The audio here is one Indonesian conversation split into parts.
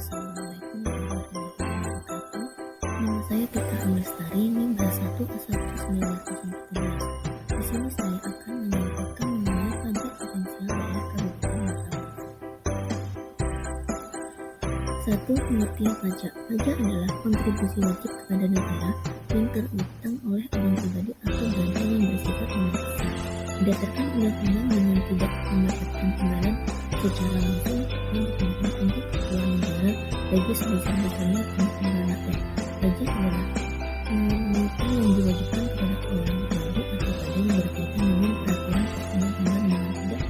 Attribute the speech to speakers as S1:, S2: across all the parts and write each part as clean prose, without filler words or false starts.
S1: Assalamualaikum warahmatullahi wabarakatuh. Nama saya Tika Lestari, NIM H1A11914. Di sini saya akan menyampaikan mengenai pajak potensial daerah Kabupaten Mataram. 1. Pengertian pajak. Pajak adalah kontribusi wajib kepada negara yang terutang oleh orang pribadi atau bantuan yang bersifat memaksa berdasarkan undang-undang dengan tidak mendapatkan imbalan secara langsung yang dikenakan untuk keperluan negara bagi sebesar-besarnya kemakmuran rakyat. Pajak adalah pungutan yang diwajibkan kepada orang pribadi atau badan yang berkaitan dengan peraturan perundang-undangan dengan tidak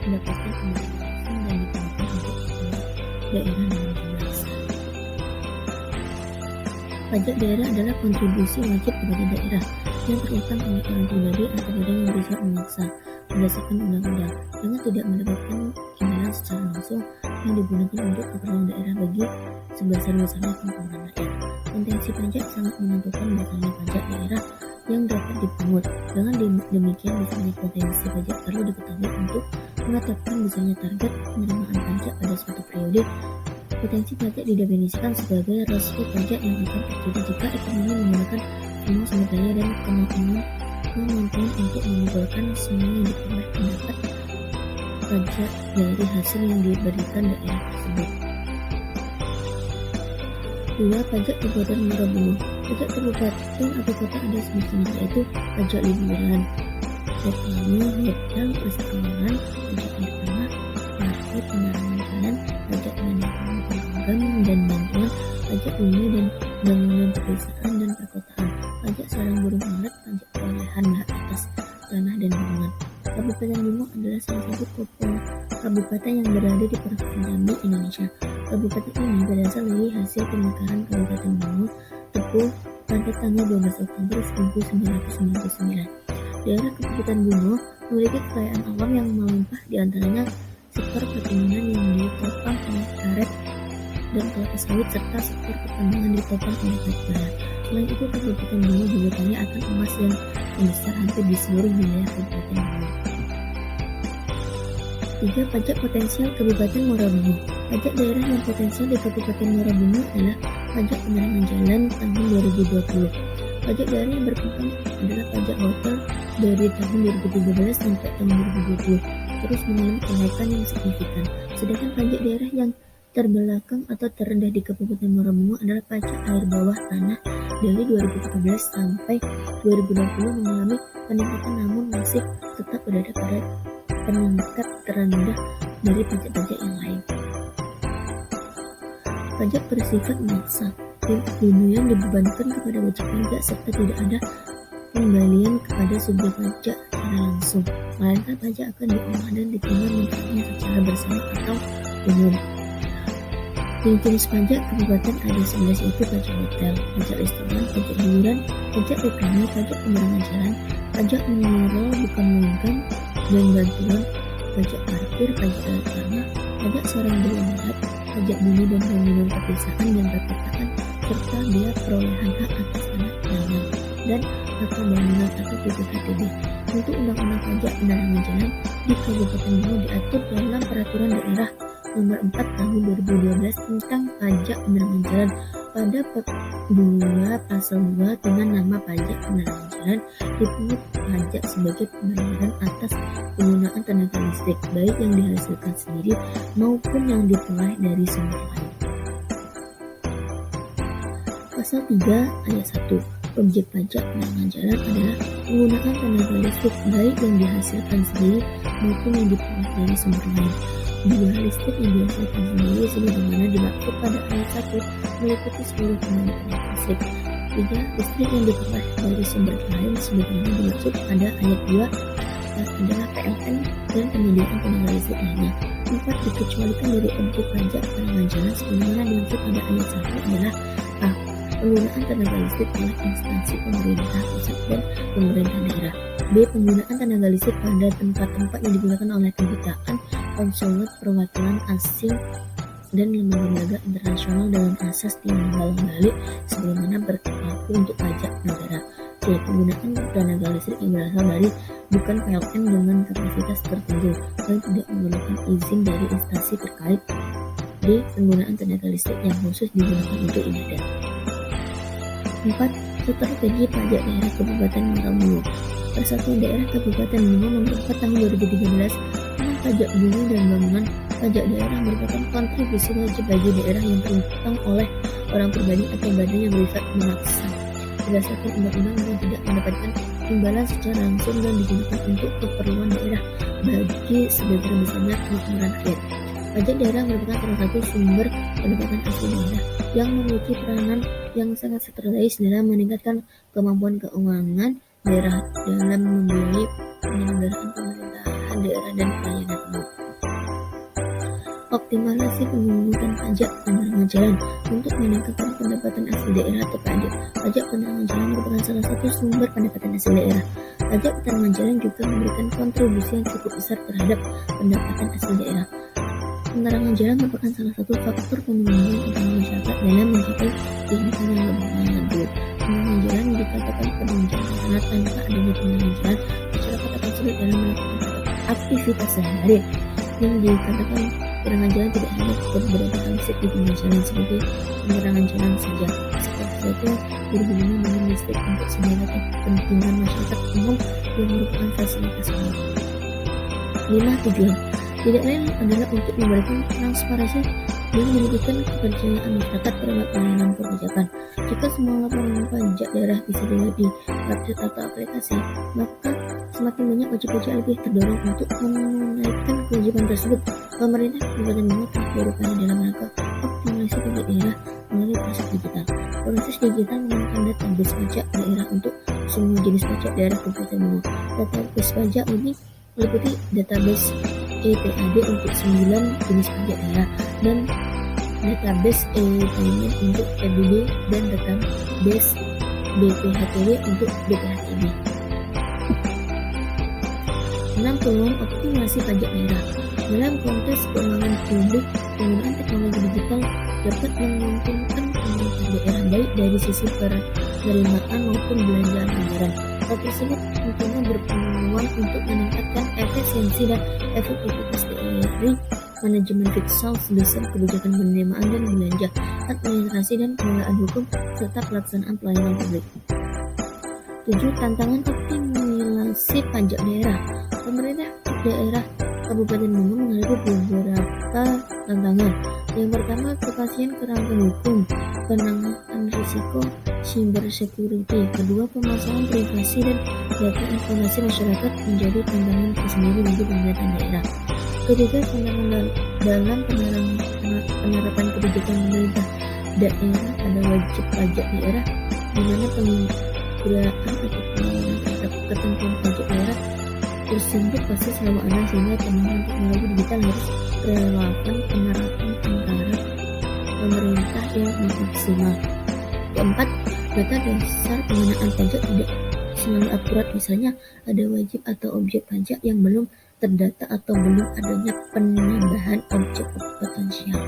S1: mendapatkan imbalan langsung dan dikenakan untuk keperluan daerah dengan jumlah besar. Pajak daerah adalah kontribusi wajib kepada daerah yang terutang oleh orang pribadi atau badan yang bersifat memaksa berdasarkan undang-undang dengan tidak mendapatkan imbalan secara langsung yang digunakan untuk keperluan daerah bagi sebesar-besarnya kemakmuran rakyat. Potensi pajak sangat menentukan besarnya pajak daerah yang dapat dipungut. Dengan demikian, besarnya potensi pajak perlu diketahui untuk menetapkan besarnya target penerimaan pajak pada suatu periode. Potensi pajak didefinisikan sebagai rasio pajak yang akan terjadi jika ekonomi menggunakan semua sumber daya dan kemampuan untuk mengumpulkan semua yang diperoleh mendapat pajak dari hasil yang diberikan daerah tersebut. 2. Pajak kabupaten Muara Bumi. Pajak kabupaten atau kota ada sejenis, yaitu pajak liburan, reklame, hotel, restoran, pajak air tanah, parkir, penerangan jalan, pajak penanaman program dan bantuan, pajak bumi dan bangunan pedesaan dan perkotaan, pajak sarang burung walet, pajak perolehan hak atas tanah dan bangunan. Kabupaten Bungo adalah salah satu kabupaten yang berada di Provinsi Jambi, Indonesia. Kabupaten ini berasal dari hasil pemekaran Kabupaten Bungo Tepuh pada tanggal 12 Oktober 1999. Daerah Kabupaten Bungo memiliki kekayaan alam yang melimpah, di antaranya sektor perkebunan yang ditopang oleh karet dan kelapa sawit serta sektor pertambangan ditopang oleh batubara. Selain itu, Kabupaten Bungo juga kaya akan emas yang membesar hampir di seluruh wilayah Kabupaten Bungo. 3. Pajak potensial Kabupaten Muara Bumi. Pajak daerah yang potensial di Kabupaten Muara Bumi adalah pajak penerangan jalan tahun 2020. Pajak daerah yang berkembang adalah pajak hotel dari tahun 2013 sampai tahun 2020, terus mengalami kenaikan yang signifikan. Sedangkan pajak daerah yang terbelakang atau terendah di Kabupaten Muara Bumi adalah pajak air bawah tanah dari 2013 sampai 2020 mengalami peningkatan, namun masih tetap berada pada peningkat terendah dari pajak-pajak yang lain. Pajak bersifat memaksa, yang dibebankan kepada wajib pajak serta tidak ada pembalian kepada subjek pajak secara langsung, melainkan pajak akan diolah dan diterima manfaatnya secara bersama atau umum. Jenis pajak kabupaten ada 11, yaitu pajak hotel, pajak restoran, pajak hiburan, pajak reklame, pajak penerangan jalan, pajak mineral bukan logam dan bantuan, pajak parkir, pajak air tanah, pajak sarang burung walet, pajak bumi dan bangunan pedesaan dan perkotaan, serta biaya perolehan hak atas tanah dan atau bangunan atau PPKTB. Untuk undang-undang pajak penerangan jalan di Kabupaten Bungo diatur dalam Peraturan Daerah Nomor 4 Tahun 2012 tentang pajak penerangan jalan. Pada bab 2 pasal 2 dengan nama pajak penerangan jalan dipungut pajak sebagai pembayaran atas penggunaan tenaga listrik, baik yang dihasilkan sendiri maupun yang diperoleh dari sumber lain. Pasal 3 ayat 1. Objek pajak penerangan jalan adalah penggunaan tenaga listrik, baik yang dihasilkan sendiri maupun yang diperoleh dari sumber lain. 2. Listrik yang dihasilkan sendiri sebagaimana dimaksud pada ayat 1 meliputi seluruh tenaga listrik. 3. Listrik yang diperoleh dari sumber lain sebagaimana dimaksud pada ayat 2 adalah PLN dan penyediaan tenaga listrik lainnya. 4. Dikecualikan dari objek pajak penerangan jalan sebagaimana dimaksud pada ayat 1 adalah A. Penggunaan tenaga listrik oleh instansi pemerintah pusat dan pemerintah daerah. B. Penggunaan tenaga listrik pada tempat-tempat yang digunakan oleh kedutaan, konsulat, perwakilan asing, dan lembaga-lembaga internasional dengan asas timbal balik sebagaimana berlaku untuk pajak negara. C. Penggunaan tenaga listrik yang berasal dari bukan PLN dengan kapasitas tertentu dan tidak menggunakan izin dari instansi terkait di penggunaan tenaga listrik yang khusus digunakan untuk ibadah. 4. Strategi Pajak Daerah Kabupaten Merambo. Persatuan Daerah Kabupaten Bima Nomor 4 Tahun 2013 tentang pajak bumi dan bangunan. Pajak daerah merupakan kontribusi wajib bagi daerah yang terutang oleh orang pribadi atau badan yang bersifat memaksa berdasarkan undang-undang yang tidak mendapatkan imbalan secara langsung dan digunakan untuk keperluan daerah bagi sebagian besarnya kemakmuran rakyat. Pajak daerah merupakan salah satu sumber pendapatan asli daerah yang memiliki peranan yang sangat strategis dalam meningkatkan kemampuan keuangan daerah dalam membiayai penyelenggaraan pemerintahan daerah dan pelayanan umum. Optimalisasi pemungutan pajak penerangan jalan untuk meningkatkan pendapatan asli daerah atau PAD. Pajak penerangan jalan merupakan salah satu sumber pendapatan asli daerah. Pajak penerangan jalan juga memberikan kontribusi yang cukup besar terhadap pendapatan asli daerah. Penerangan jalan merupakan salah satu faktor pengembangan utama masyarakat dalam mencapai kehidupan yang lebih maju. Penerangan jalan dikatakan penunjang karena tanpa adanya penerangan jalan, masyarakat akan sulit dalam melakukan aktivitas sehari-hari. Yang dikatakan penerangan jalan tidak hanya beberapa listrik di pinggir jalan sebagai penerangan jalan saja, seperti itu berhubungan dengan listrik untuk segala kepentingan masyarakat umum yang merupakan fasilitas umum. 5. Tujuan tidak lain adalah untuk memberikan transparansi dan meningkatkan kepercayaan masyarakat terhadap pelayanan perpajakan. Jika semua laporan pajak daerah bisa dilihat di website atau aplikasi, maka semakin banyak wajib-pajak lebih terdorong untuk menunaikan kewajiban tersebut. Pemerintah Kabupaten Bima telah berupaya dalam rangka optimalisasi pajak daerah melalui proses digital. Proses digital menggunakan database pajak daerah untuk semua jenis pajak daerah Kabupaten Bima. Database pajak ini meliputi database EPAD untuk 9 jenis pajak daerah dan database e-payment untuk PBB dan database BPHTW untuk BPHTB. 6. Peluang optimasi pajak daerah. Dalam konteks keuangan publik, penggunaan teknologi digital dapat menguntungkan pemerintah daerah baik dari sisi penerimaan maupun belanjaan anggaran. Hal tersebut tentunya berpeluang untuk meningkatkan efisiensi dan efektivitas dari manajemen fiskal sebesar kebijakan penerimaan dan belanja, administrasi dan penegakan hukum, serta pelaksanaan pelayanan publik. 7. Tantangan optimalisasi pajak daerah. Pemerintah daerah Kabupaten Bima menghadapi beberapa tantangan. Yang pertama, kepastian kerangka hukum, penanganan risiko cyber security. Kedua, pemasaran privasi dan data informasi masyarakat menjadi tantangan tersendiri bagi pemerintah daerah. Ketiga, tantangan dalam penerapan kebijakan pemerintah daerah pada wajib pajak daerah, di mana penggunaan atau penanganan terhadap ketentuan pajak daerah tersebut pasti selalu ada, sehingga pengembangan teknologi digital harus relevan penerapan antara pemerintah yang maksimal. Keempat, data dasar pengenaan pajak tidak selalu akurat, misalnya ada wajib atau objek pajak yang belum terdata atau belum adanya penambahan objek potensial.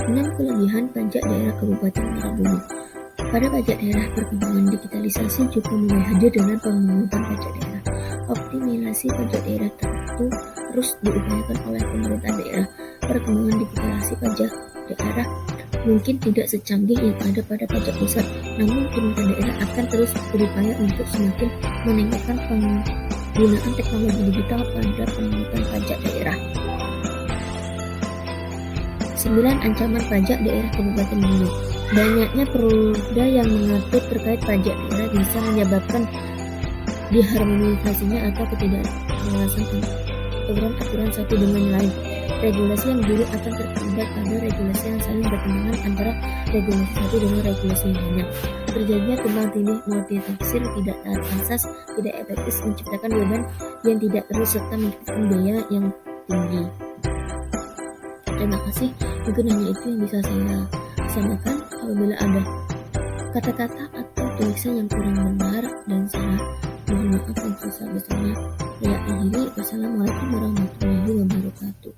S1: 6. Kelebihan pajak daerah Kabupaten Merambo. Pada pajak daerah, perkembangan digitalisasi juga mulai hadir dengan pemungutan pajak daerah. Optimalisasi pajak daerah tentu terus diupayakan oleh pemerintah daerah. Perkembangan digitalisasi pajak daerah mungkin tidak secanggih yang ada pada pajak pusat, namun pemerintah daerah akan terus berupaya untuk semakin meningkatkan penggunaan teknologi digital pada pemungutan pajak daerah. 9. Ancaman pajak daerah Kabupaten Bima. Banyaknya perda yang mengatur terkait pajak daerah bisa menyebabkan diharmonisasinya atau ketidakjelasan aturan satu dengan lain. Regulasi yang dulu akan terlibat pada regulasi yang saling bertentangan antara regulasi satu dengan regulasi yang lainnya. Terjadinya tumbang tindih multitafsir, tidak taat asas, tidak efektif, menciptakan beban yang tidak terus serta menciptakan biaya yang tinggi. Terima kasih. Mungkin hanya itu yang bisa saya sampaikan. Apabila ada kata-kata atau tulisan yang kurang benar dan salah, mohon maaf yang sebesar-besarnya. Saya akhiri. Wassalamualaikum warahmatullahi wabarakatuh.